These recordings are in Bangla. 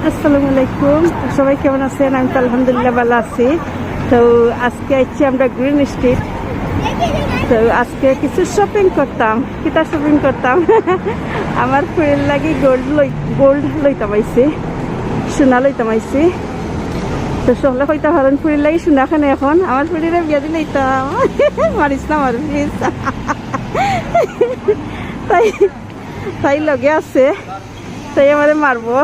আসসালামু আলাইকুম, সবাই কেমন আছেন? আমি তো আলহামদুলিল্লাহ ভালো আছি। তো আজকে আইছি আমরা গ্রিন স্ট্রিট। তো আজকে কিছু শপিং করতাম, কিতা শপিং করতাম আমার ফুলের লাগি গোল্ড লইতাম আইছি, সোনা লইতাম আইছি। তো সকলে কইতা ভালেন ফুলের লাগি সোনা খানে এখন আমার ফুলিরে বিয়া দিলে লইতাম মারিস না আমার প্লিজ তাই তাই লগে আছে, তাই আমারে মারবো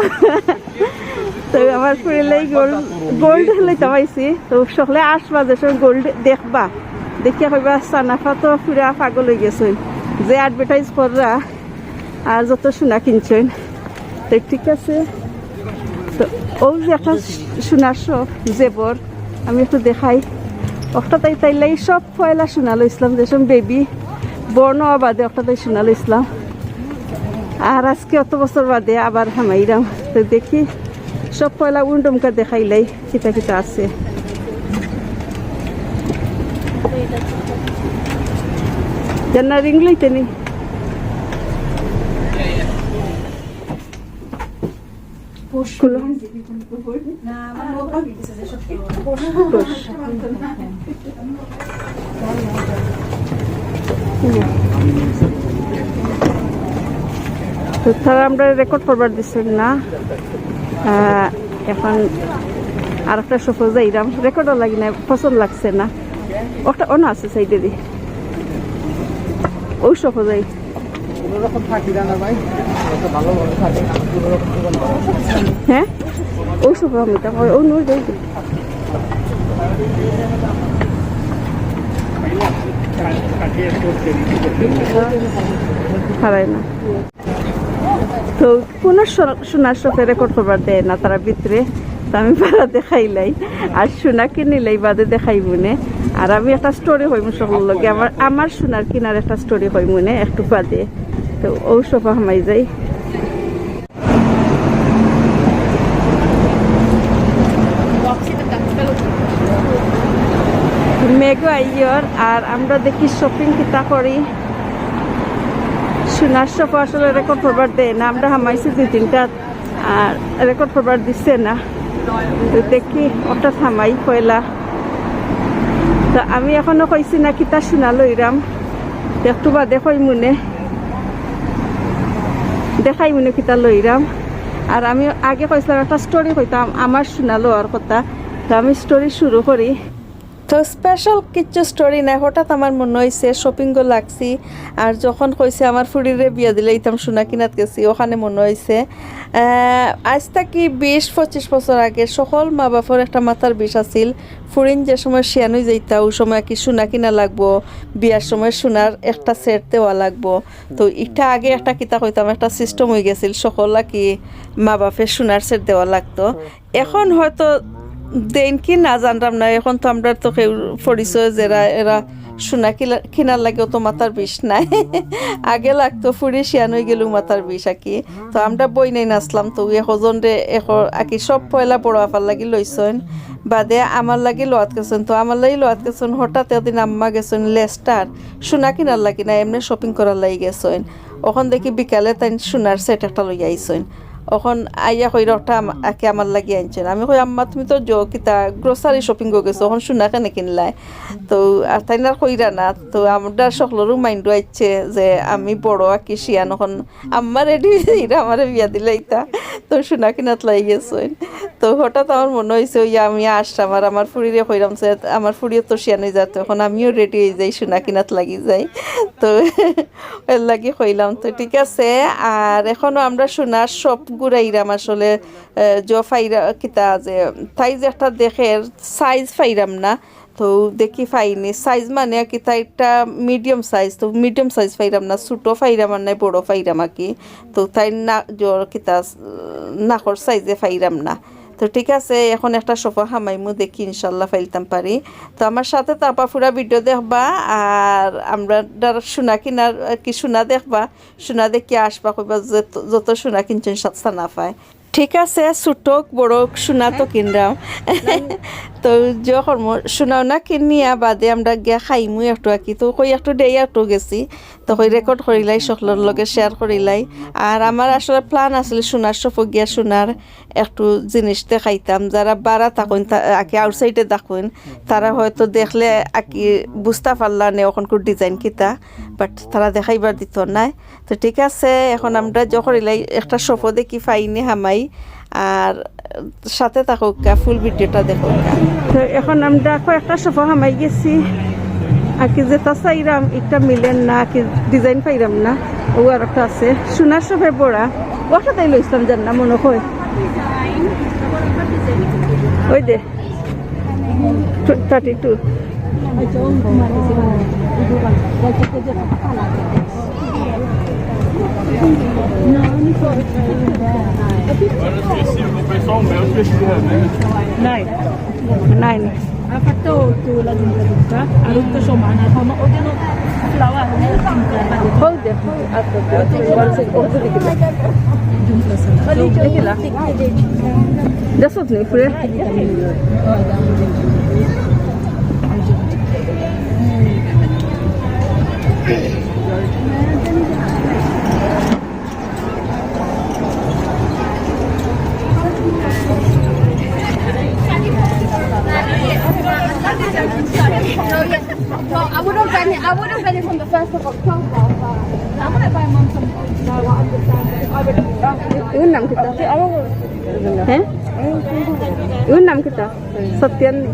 তো আমার ফুরিলেই গোল্ড লইতাম আইছি। তো সকলে আসবা যে গোল্ড দেখবা, দেখিয়া কইবা সানাফা তো পুরা পাগল হয়ে গেছেন যে অ্যাডভার্টাইজ কররা আর যত সোনা কিনছেন। তো ঠিক আছে, তো ও যে একটা সোনার শপ জেবর আমি একটু দেখাই। একটা তাই তাইলাই সব পয়লা সোনা লইছিলাম, যেসব বেবি বর্ণ বাদে একটা তাই সোনা লইছিলাম। আর আজকে অত বছর বাদে আবার হামাইরাম। তো দেখি সব পয়লা উন্ডমকা দেখাইলাই কিতা কিতা আছে। জানা রিং লইতে নি তো তারা আমরা রেকর্ড করবার দিচ্ছেন না। এখন আর একটা সফর যাইরাম, রেকর্ডও লাগি না, পছন্দ লাগছে না। ওটা অন্য আছে সাইডে দি ওই সফর যাই হ্যাঁ ওই সফর আমি ও নই যাই হারাই না। তো কোনো সোনার শপে রেকর্ড করবার দেয় না তারা ভিতরে। তো আমি পাড়া দেখাইলাই আর সোনা কিনিলাই বাদে দেখাই মনে। আর আমি একটা স্টোরি হই সকল লগে আমার সোনার কিনার একটা স্টোরি হই মনে একটু বাদে। তো ও সোফা হামাই যাই। মেঘো আইয়র আর আমরা দেখি শপিং কিতা করি। সোনার শপ আসলে রেকর্ড করবার দেয় না, আমরা হামাইছি 2-3টা আর রেকর্ড করবার দিচ্ছে না। তো দেখি ওটা থামাই পয়লা। তো আমি এখনো কইছি না কিতা সোনা লইরাম, একটু বাদে কই মনে দেখাই মনে কিতা লইরাম। আর আমি আগে কইছিলাম একটা স্টোরি কইতাম আমার সোনা লওয়ার কথা। তো আমি স্টোরি শুরু করি। তো স্পেশাল কিছু স্টোরি নাই, হঠাৎ আমার মনে হয়েছে শপিংও লাগছি। আর যখন কইছে আমার ফুরিরে বিয়া দিলে ইতাম সোনা কিনাত গেছি, ওখানে মনে হয়েছে আজ থাকি 20-25 বছর আগে সকল মা বাপর একটা মাথার বিষ আছিল। ফুরিন যে সময় শিয়ানুই যাইতা ওই সময় কি সোনা কিনা লাগবো, বিয়ার সময় সোনার একটা সেট দেওয়া লাগবো। তো এটা আগে একটা কিতা কইতাম একটা সিস্টেম হয়ে গেছিল, সকল কি মা বাপের সোনার সেট দেওয়া লাগতো। এখন হয়তো দেন কি না জানতাম না। এখন তো আমরা তো কেউ পরিচয় যারা এরা সোনা কিনার লাগে তো মাথার বিষ নাই আগে লাগতো ফুরি শিয়ান হয়ে গেল মাথার বিষ আঁকি। তো আমরা বই নেই নাচলাম। তো এখন রে আঁকি সব পয়লা বড় আপার লাগি লইছেন বাদে আমার লাগি লোয়াত গেছেন। তো আমার লাগি লোয়াত গেছেন হঠাৎ এদিন আম্মা গেছেন লেস্টার সোনা কিনার লাগি না এমনি শপিং করার লাগি গেছেন। ওখান দেখি বিকালে তাই সোনার সেট একটা লই আইছেন। এখন আইয়া কই রটা আকে আমার লাগি আনছেন। আমি কই আম্মা তুমি তো কিতা গ্রোসারি শপিং গেছো, এখন সোনা কেনে কিনলাই? তো আর তাই না কইরা না। তো আমরা সকলেরও মাইন্ডও আইছে যে আমি বড় আঁকি শিয়ান, এখন আম্মা রেডি এরা আমার বিয়া দিলে ইতা তো সোনা কিনাত লাই গেছেন। তো হঠাৎ আমার মনে হয়েছে ওই আমি আসলাম আর আমার ফুরিরে কইরাম যে আমার ফুরিও তো শিয়ান হয়ে যায়, এখন আমিও রেডি হয়ে যাই সোনা কিনাত লাগি যাই। তো এর লাগি কইলাম তো ঠিক আছে। আর এখনও আমরা সোনার সব ঘুরাইরাম আসলে ফাইরা কিতা যে তাই যে একটা দেখে সাইজ ফাইরাম না। তো দেখি ফাইনি সাইজ মানে কি তাই একটা মিডিয়াম সাইজ। তো মিডিয়াম সাইজ ফাইরাম না, ছোটো ফাইরাম আর নাই বড় ফাইরাম আঁকি। তো তাই না কিতা নাকর সাইজে ফাইরাম না। তো ঠিক আছে, এখন একটা সোফা হামাইমু দেখি ইনশাল্লাহ ফাইলতাম পারি। তো আমার সাথে তারপর পুরা ভিডিও দেখবা আর আমরা সোনা কিনার কি সোনা দেখবা, সোনা দেখি আসবা কইবা যত সোনা কিনছেন সাতটা না পায়। ঠিক আছে, ছোট বড় সোনা তো কিনলাম। তো যখন শোনাও না কিনিয়া বাদে আমরা গিয়া খাইমু একটু আঁকি তো কই একটু দেই একটু গেছি তো কই রেকর্ড করিলাই সকলের লগে শেয়ার করিলাই আর আমার আসলে প্ল্যান আসলে সোনার সফর গিয়া সোনার একটু জিনিস দেখাইতাম যারা বাড়া থাকুন আঁকি আউটসাইডে দেখুন তারা হয়তো দেখলে আঁকি বুঝতে পারলা নে ওখানকার ডিজাইন কিতা বাট তারা দেখাইবার দিত নাই তো ঠিক আছে এখন আমরা যখন একটা সফর দেখি ফাইনি হামাই আর সাথে থাকুক ফুল ভিডিওটা দেখুক তো এখন আমরা কয়েকটা সোফা হামাই গেছি আর কি যেটা চাইরাম একটা মিলেন না কি ডিজাইন পাইরাম না ও আর একটা আছে সোনার সোফে বড়া ওটা তাই লইছিলাম জান না মনে হয় ওই দে 32 Näin. Fatto tu la giunta, ha rotto somma, ma odino flower, Hold it. Das ist nicht früher. I would have done it from the 1st of October, but I want to buy mom some flour, understand. Yun naam kita. Heh? Yun naam kita. Satyan ni.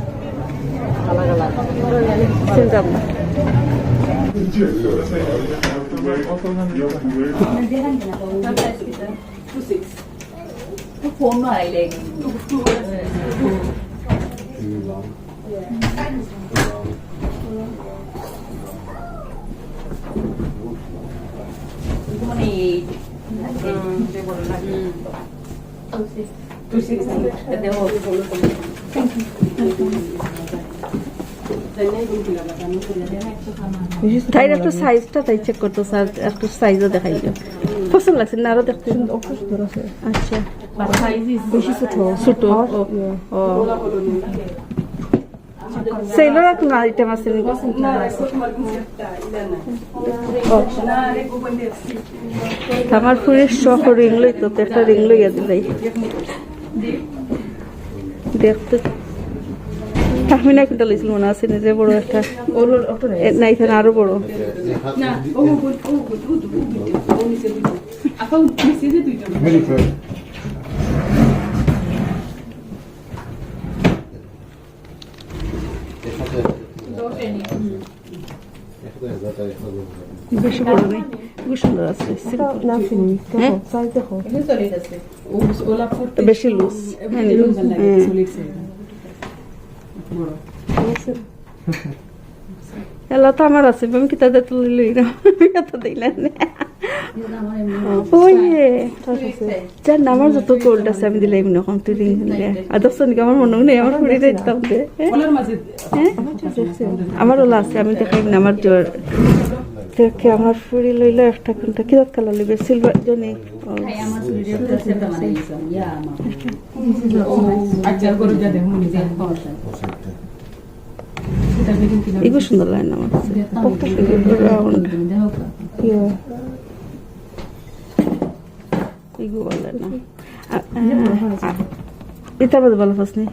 Sindam. তাই একটু সাইজটা তাই চেক করতো স্যার একটু সাইজও দেখাই দিও পছন্দ লাগছে না আরো দেখতে আচ্ছা বেশি ছোট ও সেলর আর কোন আইটেম আছে আমার ফুলের শখ রিং লই তো একটা রিং লইয়া দিলাই দেখতে তাহমিনা কিনতে লইছিল মনে আছে নিজে বড় একটা না এখানে আরো বড় বেশি বড় নেই খুব সুন্দর আছে বেশি লুজ এলা তো আমার আছে আমি কি তাদের তুলে লই না এত দিলেন ওই যার আমার যত গোল্ড আছে আমি দিলাম না কম তুই রিং দিলে আর দশ নাকি আমার মনে নেই আমার ফুড়ি দিতাম আমার ওলা আছে আমি দেখাই না আমার জোর দেখে আমার ফুড়ি লইলো একটা কোনটা কি কালার লইবে সিলভার জনি এগুলো সুন্দর লাগে না আমার এগুলো ভালো লাগে না এটার মধ্যে ভালো পাস নেই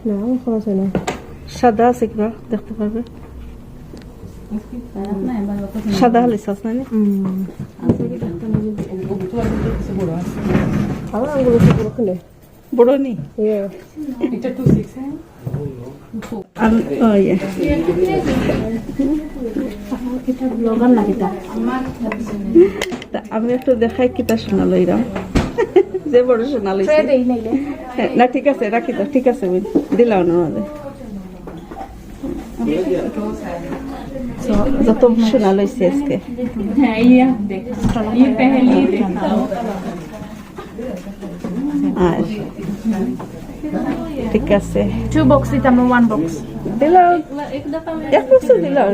সাদা আছে কিবা দেখতে পারবে সাদা হলে চাস না বড় নেই আমি একটু দেখাই কিতা শোনা লইরাম যে বড় শোনা লইছে না ঠিক আছে রাখি তো ঠিক আছে দিলাম না যত শোনা লইছে আজকে আর ঠিক আছে 2 box দিতাম 1 box দিলাম এক বক্স দিলাম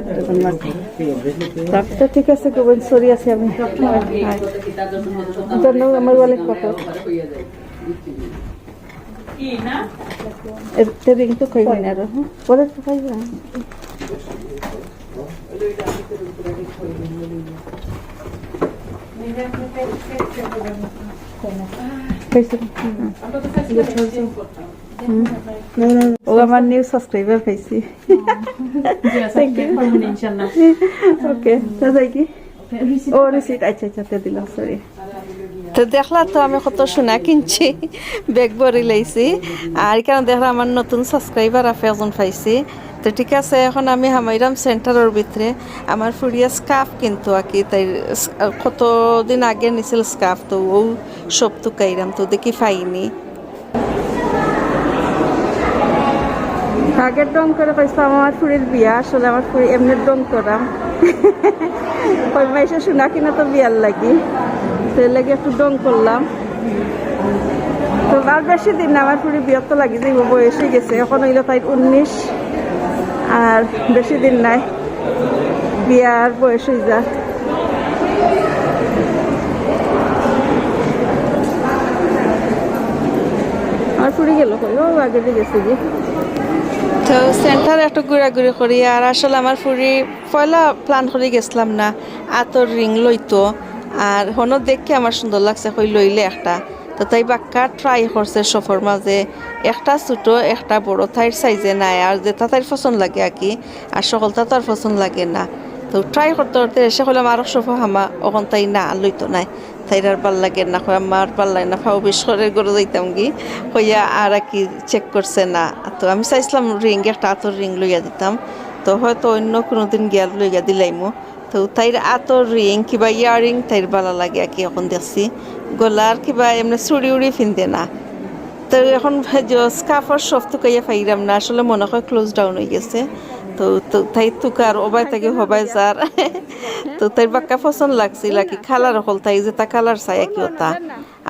তারপর ঠিক আছে কোন সরি আছে আমি ধন্যবাদ আমার ওয়ালেট পাঠাও এতে রিং তো খাইবেন আর পরে তো খাইবেন ও আমার নিউ সাবস্ক্রাইবার পাইছি ইনশাআল্লাহ ওকে তাই কি ও রিসিট আচ্ছা আচ্ছা দিলাম সরি তো দেখলা তো আমি কত সোনা কিনছি ব্যাগ ভরি লাইছি আর এখানে দেখলা আমার নতুন সাবস্ক্রাইবার একজন পাইছি তো ঠিক আছে এখন আমি হামাইরাম সেন্টারের ভিতরে আমার ফুরিয়া স্কার্ফ কিন্তু আকি তাই কতদিন আগে নিছিল স্কার্ফ তো ও সব তো কাইরাম তো দেখি পাইনি আগের ডং করে পাইছিলাম আমার ফুরির বিয়া আসলে আমার ফুরি এমনি ডং করাম ওই মাইসে শোনা কিনা তো বিয়ার লাগি তো এর লাগে একটু ডং করলাম তো আর বেশি দিন না আমার ফুরি বিয়ার তো লাগি যে বয়স হয়ে গেছে এখন হইলো তাই 19 আর বেশি দিন নাই বিয়ার বয়স হয়ে যা আমার ফুরি গেল কই ও আগে দিয়ে গেছে কি তো সেন্টার একটু ঘোরাঘুরি করি আর আসলে আমার ফুরি পয়লা প্ল্যান করে গেছিলাম না আতর রিং লইতো আর হনো দেখে আমার সুন্দর লাগছে কই লইলে একটা তো তাই বাক্কা ট্রাই করছে সফর মাঝে একটা ছোটো একটা বড় তাইর সাইজে নাই আর যেটা তাইর পছন্দ লাগে আর কি আর সকলটা তার পছন্দ লাগে না তো ট্রাই করতে করতে এসে করলাম আরও সফর হামা ওখান তাই না লইতো নাই তাইর আর ভাল লাগে না কই আমার ভাল লাগে না ফাও বেশ করে গড়ে যাইতাম কি কইয়া আর কি চেক করছে না তো আমি চাইছিলাম রিং একটা আতর রিং লইয়া দিতাম তো হয়তো অন্য কোনো দিন গিয়ার লইয়া দিলাইমো তো তাইর আতর রিং কিবা ইয়ারিং তাইর ভালো লাগে আর কি এখন দেখছি গলার কিবা এমনি চুড়ি উড়ি ফিনতে না তো এখন স্কার্ফার সব তুকাইয়া পাইরাম না আসলে মনে হয় ক্লোজ ডাউন হয়ে গেছে তো তাই তুকার ওবাই তাকে হবাই যার তো তাই বাক্কা পছন্দ লাগছিল আর কি কালার হল তাই যে তা কালার চাই কি ওটা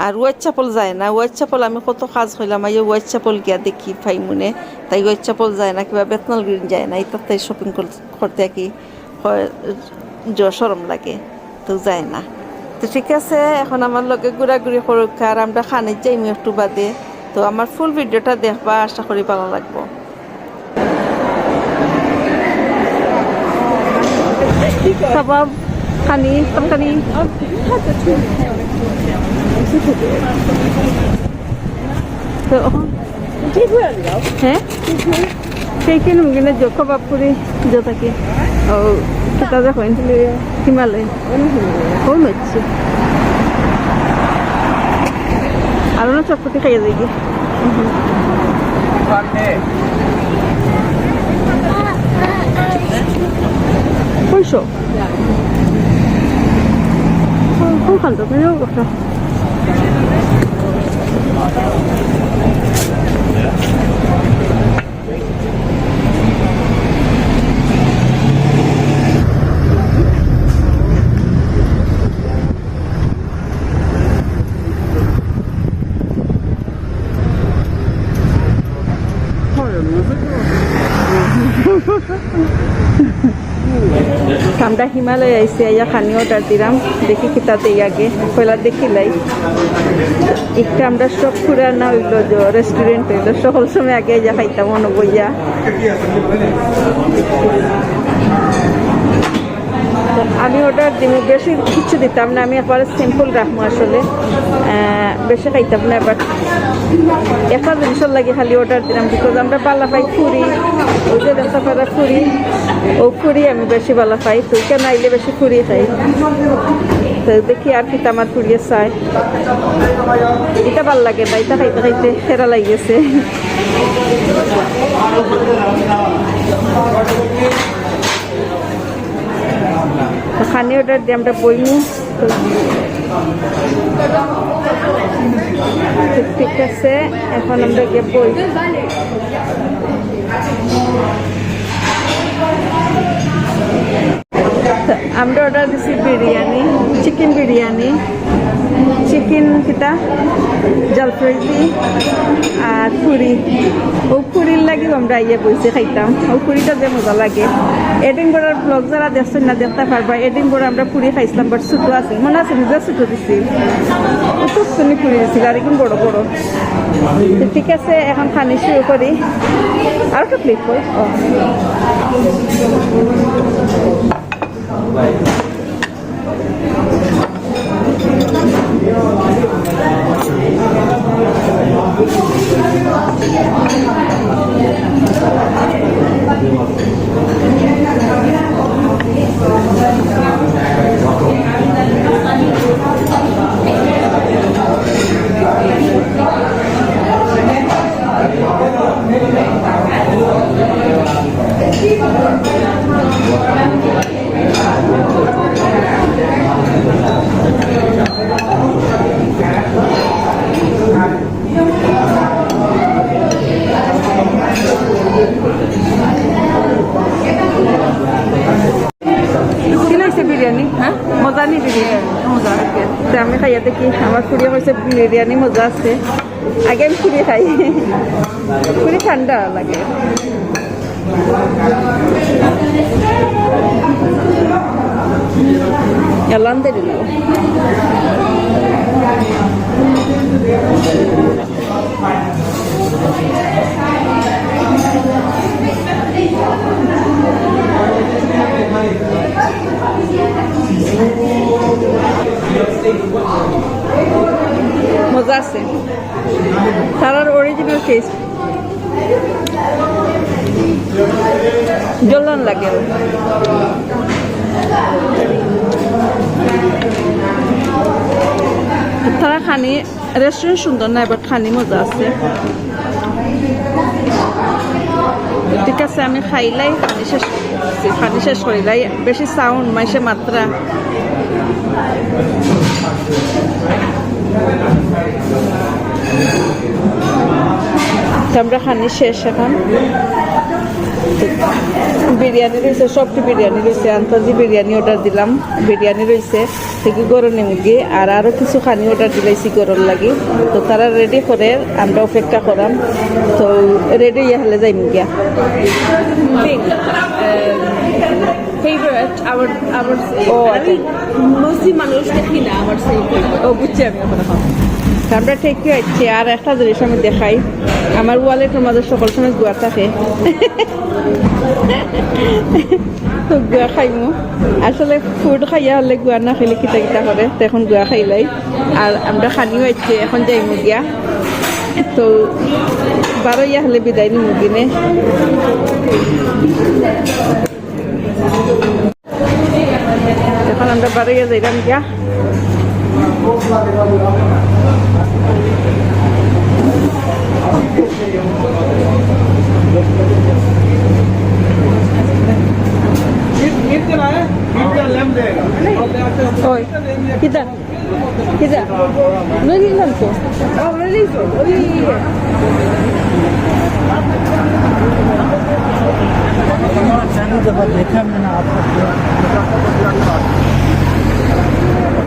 আর হোয়াইট চাপল যায় না হোয়াইট চাপল আমি কত কাজ হইলাম এই হোয়াইট চাপল গিয়া দেখি পাই মনে তাই হোয়াইট চাপল যায় না কিবা বেতনাল গ্রিন যায় না এটা তাই শপিং করতে কি সরম লাগে তো যায় না তো ঠিক আছে এখন আমার লগে ঘোরাঘুরি করুক আর আমরা খানির যাই একটু বাদে তো আমার ফুল ভিডিওটা দেখবা আশা করি ভালো লাগবো কাবাব খানি তরকারি তো হ্যাঁ সেই কিনুম কিনে কাবাব করি যথাকি ও সেটা দেখো হিমালয় কোন হচ্ছে আর না চটপটি খাইয়ে যাই কি কইসো কোনখান তো তুমি কথা আমরা হিমালয় আইসি আইয়া খানি অর্ডার দিলাম দেখি কিতাতে আগে পয়লা দেখিলাই একটা আমরা সব পুরা না হইল যে রেস্টুরেন্ট হইল সকল সময় আগে আইয়া খাইতাম বইয়া আমি অর্ডার দিব বেশি কিছু দিতাম না আমি একবারে সিম্পল রাখবো আসলে বেশি খাইতাম না বাট একটা জিনিসের লাগে খালি অর্ডার দিলাম বিকজ আমরা বালা পাই ফুরি ওই যে দেখা পারা ফুরি ও ফুরি আমি বেশি বালা পাই তো কেন আইলে বেশি ফুরি খাই তো দেখি আর কি আমার ফুরিয়ে চাই এটা ভাল লাগে না এটা খাইতে খাইতে সেরা লাগিয়েছে খানি অর্ডার দিয়ে আমরা বইমু ঠিক আছে এখন আমরা গিয়ে বই আমরা অর্ডার দিছি বিরিয়ানি চিকেন বিরিয়ানি চিকেন কিটা জলফ্রাইজি আর পুরি ও পুরির লাগে আমরা ইয়ে বইছে খাইতাম ও পুরিটা যে মজা লাগে এডিনবরার ব্লগ যারা দেখছেন না দেখতে পারবা, এডিনবরা আমরা পুরি খাইছিলাম, বাট ছোটো আছে, মনে আছে নিজে ছোটো দিছি, খুব শুনি পুরি দিছিল আর এখন বড় বড়। তো ঠিক আছে, এখন খানি শুরু করি। আর একটা প্লেট কই বিরিয়ানি। হ্যাঁ, মজা নি বিরিয়ানি, মজা আছে। আমি খাইয়া দেখি, আমার খুঁড়িয়ে কইছে বিরিয়ানি মজা আছে। আগে আমি খুঁড়ি খাই, খুঁড়ি ঠান্ডা লাগে। এলান দে দিল মজা আছে, তারার অরিজিনাল টেস্ট। জলন লাগে, তারা খানি রেস্টুরেন্ট সুন্দর না, এবার খানি মজা আছে। ঠিক আছে, আমি খাইলাই খানি শেষ করিলাই, বেশি সাউন্ড মাইসে মাত্রা। আমরা খানি শেষ এখন। বিরিয়ানি রয়েছে, সবটি বিরিয়ানি রয়েছে, আন্তাজি বিরিয়ানি অর্ডার দিলাম, বিরিয়ানি রয়েছে থেকে গরুর মুরগি, আর আরও কিছু খানি অর্ডার দিলাইছি গরুর লাগি। তো তারা রেডি করে আমরা অপেক্ষা করাম। তো রেডি ইয়ে হলে যাই মুগিয়া favorite our ও আচ্ছা, mostly মানুষ দেখি না আমার সেই ও বুঝছি আমি এখন। আমরা ঠিকই হচ্ছে। আর একটা জিনিস আমি দেখাই, আমার ওয়ালেটের মাঝে সকল সময় গুয়া থাকে, তো গুয়া খাইমু। আসলে ফুড খাইয়া হলে গুয়া না খাইলে কিতা কিতা করে, তো এখন গুয়া খাইলাই। আর আমরা খানিও হচ্ছে, এখন যাইমু গিয়া। তো বারো ইয়া হলে বিদায় নিমু কিনে। এখন আমরা বারো ইয়া যাইলাম গিয়া। Oi, kita, nalilan ko. Oh, nalilan. Oi. Channel जब देखा मैंने आपका